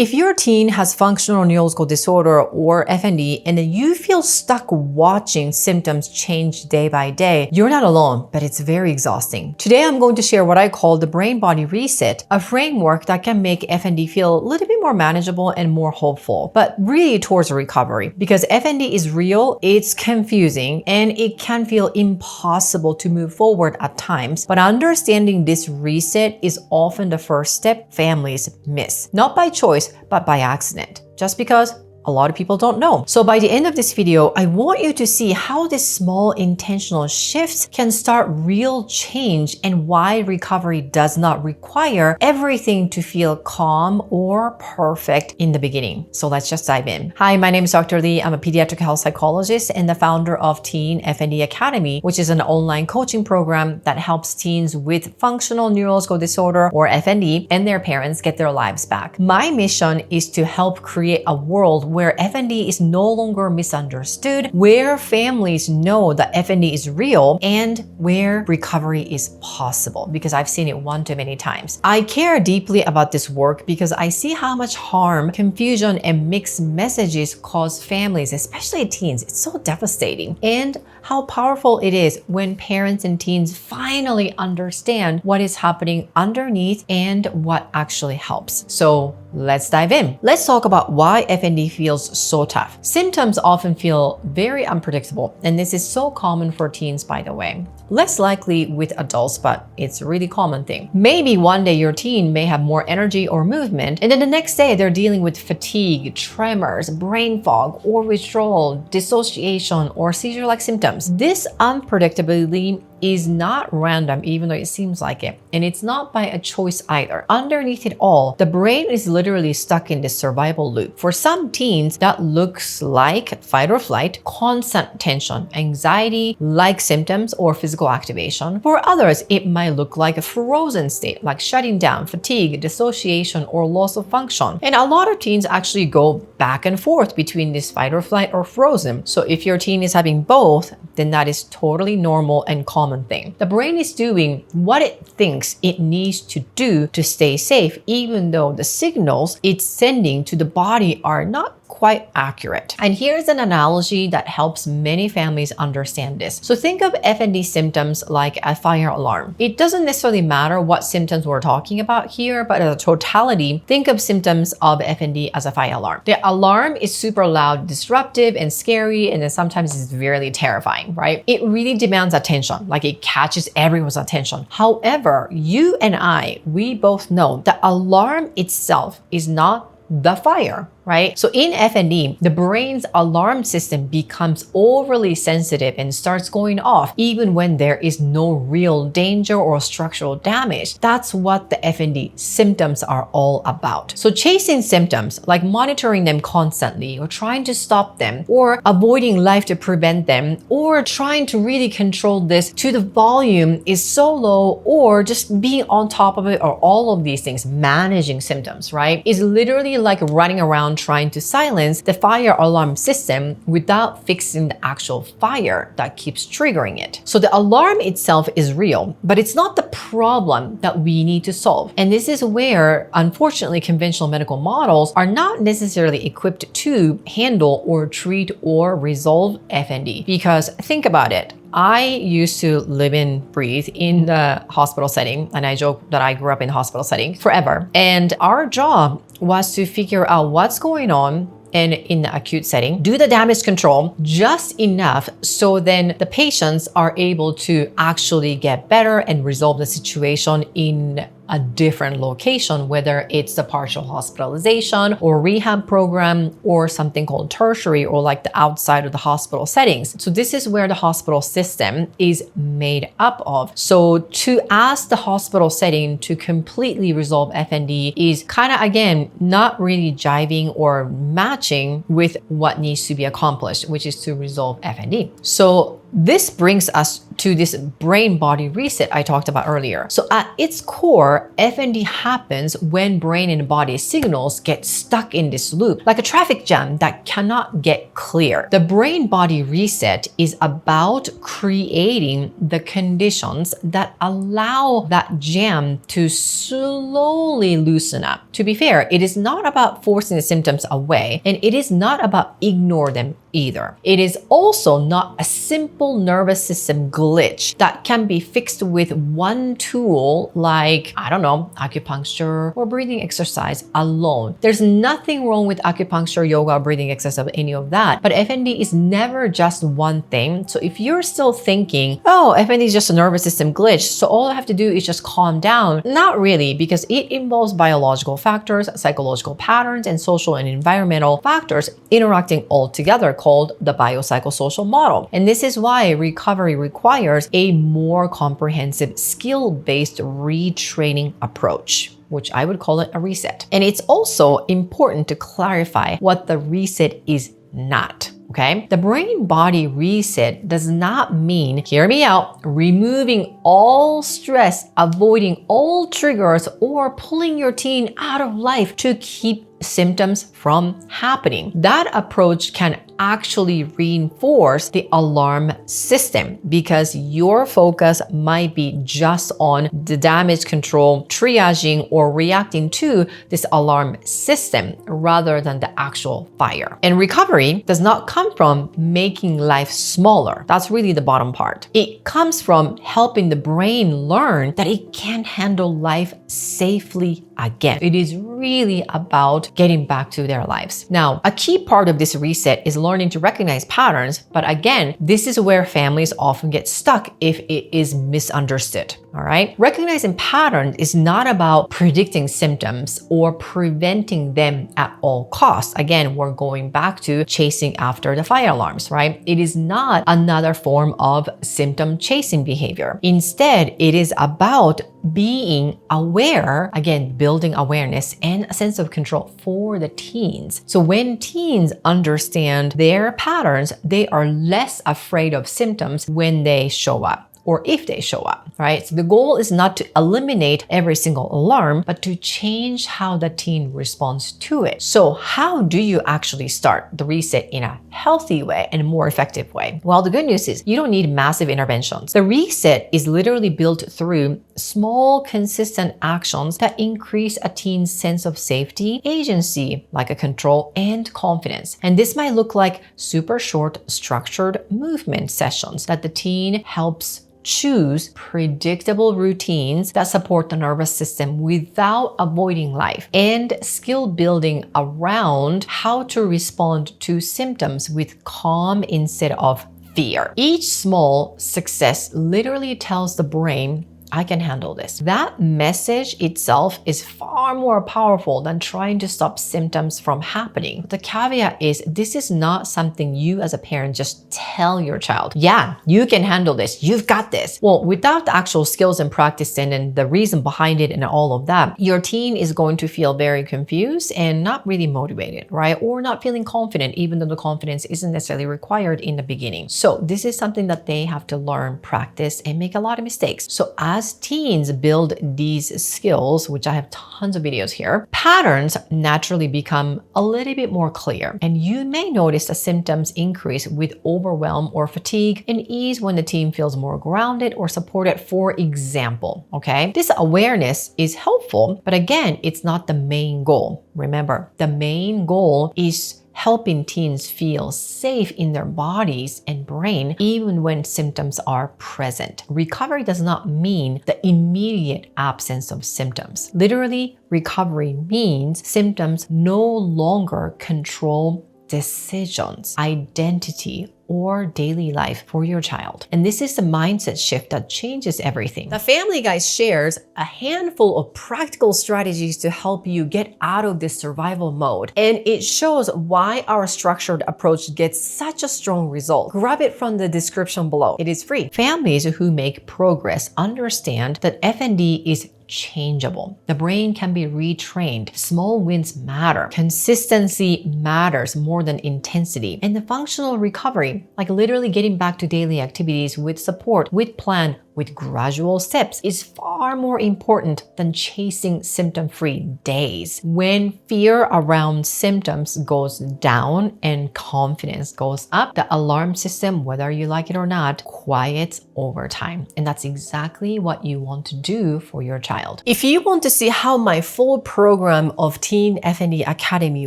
If your teen has functional neurological disorder or FND and then you feel stuck watching symptoms change day by day, you're not alone, but it's very exhausting. Today, I'm going to share what I call the brain-body reset, a framework that can make FND feel a little bit more manageable and more hopeful, but really towards a recovery. Because FND is real, it's confusing, and it can feel impossible to move forward at times. But understanding this reset is often the first step families miss. Not by choice, but by accident. Just because a lot of people don't know. So by the end of this video, I want you to see how these small intentional shifts can start real change and why recovery does not require everything to feel calm or perfect in the beginning. So let's just dive in. Hi, my name is Dr. Lee. I'm a pediatric health psychologist and the founder of Teen FND Academy, which is an online coaching program that helps teens with functional neurological disorder or FND and their parents get their lives back. My mission is to help create a world where FND is no longer misunderstood, where families know that FND is real, and where recovery is possible, because I've seen it one too many times. I care deeply about this work because I see how much harm, confusion, and mixed messages cause families, especially teens. It's so devastating. And how powerful it is when parents and teens finally understand what is happening underneath and what actually helps. So let's dive in. Let's talk about why FND feels so tough. Symptoms often feel very unpredictable, and this is so common for teens, by the way. Less likely with adults, but it's a really common thing. Maybe one day your teen may have more energy or movement, and then the next day they're dealing with fatigue, tremors, brain fog, or withdrawal, dissociation, or seizure-like symptoms. This unpredictability is not random, even though it seems like it. And it's not by a choice either. Underneath it all, the brain is literally stuck in this survival loop. For some teens, that looks like fight or flight, constant tension, anxiety-like symptoms, or physical activation. For others, it might look like a frozen state, like shutting down, fatigue, dissociation, or loss of function. And a lot of teens actually go back and forth between this fight or flight or frozen. So if your teen is having both, then that is totally normal and common thing. The brain is doing what it thinks it needs to do to stay safe, even though the signals it's sending to the body are not quite accurate. And here's an analogy that helps many families understand this. So think of FND symptoms like a fire alarm. It doesn't necessarily matter what symptoms we're talking about here, but as a totality, think of symptoms of FND as a fire alarm. The alarm is super loud, disruptive, and scary, and then sometimes it's really terrifying, right? It really demands attention, like it catches everyone's attention. However, you and we both know the alarm itself is not the fire, right? So in FND, the brain's alarm system becomes overly sensitive and starts going off even when there is no real danger or structural damage. That's what the FND symptoms are all about. So chasing symptoms, like monitoring them constantly or trying to stop them or avoiding life to prevent them or trying to really control this to the volume is so low, or just being on top of it, or all of these things, managing symptoms, right? Is literally like running around trying to silence the fire alarm system without fixing the actual fire that keeps triggering it. So the alarm itself is real, but it's not the problem that we need to solve. And this is where, unfortunately, conventional medical models are not necessarily equipped to handle or treat or resolve FND. Because think about it. I used to live and breathe in the hospital setting, and I joke that I grew up in the hospital setting forever. And our job was to figure out what's going on and in the acute setting, do the damage control just enough so then the patients are able to actually get better and resolve the situation in a different location, whether it's the partial hospitalization or rehab program or something called tertiary, or like the outside of the hospital settings. So this is where the hospital system is made up of. So to ask the hospital setting to completely resolve FND is kind of, again, not really jiving or matching with what needs to be accomplished, which is to resolve FND. So This brings us to this brain-body reset I talked about earlier. So at its core, FND happens when brain and body signals get stuck in this loop, like a traffic jam that cannot get clear. The brain-body reset is about creating the conditions that allow that jam to slowly loosen up. To be fair, it is not about forcing the symptoms away, and it is not about ignore them either. It is also not a simple nervous system glitch that can be fixed with one tool like, I don't know, acupuncture or breathing exercise alone. There's nothing wrong with acupuncture, yoga, breathing exercise, any of that. But FND is never just one thing. So if you're still thinking, oh, FND is just a nervous system glitch, so all I have to do is just calm down. Not really, because it involves biological factors, psychological patterns, and social and environmental factors interacting all together, called the biopsychosocial model. And this is why recovery requires a more comprehensive skill-based retraining approach, which I would call it a reset. And it's also important to clarify what the reset is not. Okay? The brain-body reset does not mean, hear me out, removing all stress, avoiding all triggers, or pulling your teen out of life to keep symptoms from happening. That approach can actually reinforce the alarm system because your focus might be just on the damage control, triaging, or reacting to this alarm system rather than the actual fire. And recovery does not come from making life smaller. That's really the bottom part. It comes from helping the brain learn that it can handle life safely again. It is really about getting back to their lives. Now, a key part of this reset is learning to recognize patterns, but again, this is where families often get stuck if it is misunderstood. All right. Recognizing patterns is not about predicting symptoms or preventing them at all costs. Again, we're going back to chasing after the fire alarms, right? It is not another form of symptom chasing behavior. Instead, it is about being aware, again, building awareness and a sense of control for the teens. So when teens understand their patterns, they are less afraid of symptoms when they show up, or if they show up, right? So the goal is not to eliminate every single alarm, but to change how the teen responds to it. So how do you actually start the reset in a healthy way and a more effective way? Well, the good news is you don't need massive interventions. The reset is literally built through small, consistent actions that increase a teen's sense of safety, agency, like a control, and confidence. And this might look like super short, structured movement sessions that the teen helps choose predictable routines that support the nervous system without avoiding life, and skill building around how to respond to symptoms with calm instead of fear. Each small success literally tells the brain, I can handle this. That message itself is far more powerful than trying to stop symptoms from happening. The caveat is this is not something you as a parent just tell your child, yeah, you can handle this, you've got this. Well, without the actual skills and practice and the reason behind it and all of that, your teen is going to feel very confused and not really motivated, right? Or not feeling confident, even though the confidence isn't necessarily required in the beginning. So this is something that they have to learn, practice, and make a lot of mistakes. So as teens build these skills, which I have tons of videos here, patterns naturally become a little bit more clear. And you may notice the symptoms increase with overwhelm or fatigue and ease when the teen feels more grounded or supported, for example, okay? This awareness is helpful, but again, it's not the main goal. Remember, the main goal is helping teens feel safe in their bodies and brain even when symptoms are present. Recovery does not mean the immediate absence of symptoms. Literally, recovery means symptoms no longer control decisions, identity, or daily life for your child. And this is the mindset shift that changes everything. The Family Guy shares a handful of practical strategies to help you get out of this survival mode. And it shows why our structured approach gets such a strong result. Grab it from the description below. It is free. Families who make progress understand that FND is changeable. The brain can be retrained. Small wins matter. Consistency matters more than intensity. And the functional recovery recovery, like literally getting back to daily activities with support, with plan, with gradual steps, is far more important than chasing symptom-free days. When fear around symptoms goes down and confidence goes up, the alarm system, whether you like it or not, quiets over time. And that's exactly what you want to do for your child. If you want to see how my full program of Teen FND Academy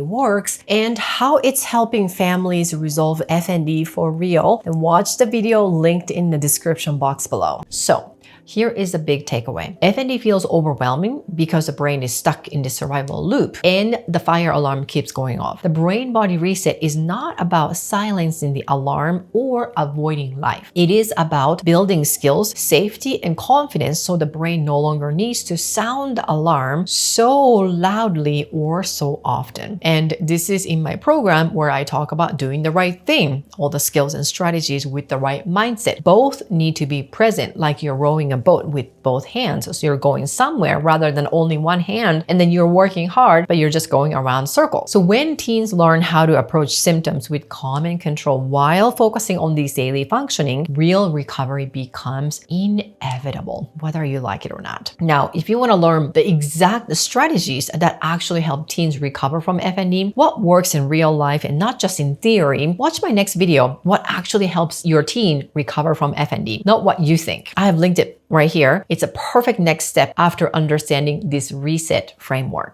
works and how it's helping families resolve FND for real, then watch the video linked in the description box below. So, here is the big takeaway. FND feels overwhelming because the brain is stuck in the survival loop and the fire alarm keeps going off. The brain-body reset is not about silencing the alarm or avoiding life. It is about building skills, safety, and confidence so the brain no longer needs to sound the alarm so loudly or so often. And this is in my program where I talk about doing the right thing, all the skills and strategies with the right mindset. Both need to be present, like you're rowing a boat with both hands. So you're going somewhere rather than only one hand, and then you're working hard, but you're just going around circles. So when teens learn how to approach symptoms with calm and control while focusing on these daily functioning, real recovery becomes inevitable, whether you like it or not. Now, if you want to learn the exact strategies that actually help teens recover from FND, what works in real life and not just in theory, watch my next video, what actually helps your teen recover from FND, not what you think. I have linked it right here. It's a perfect next step after understanding this reset framework.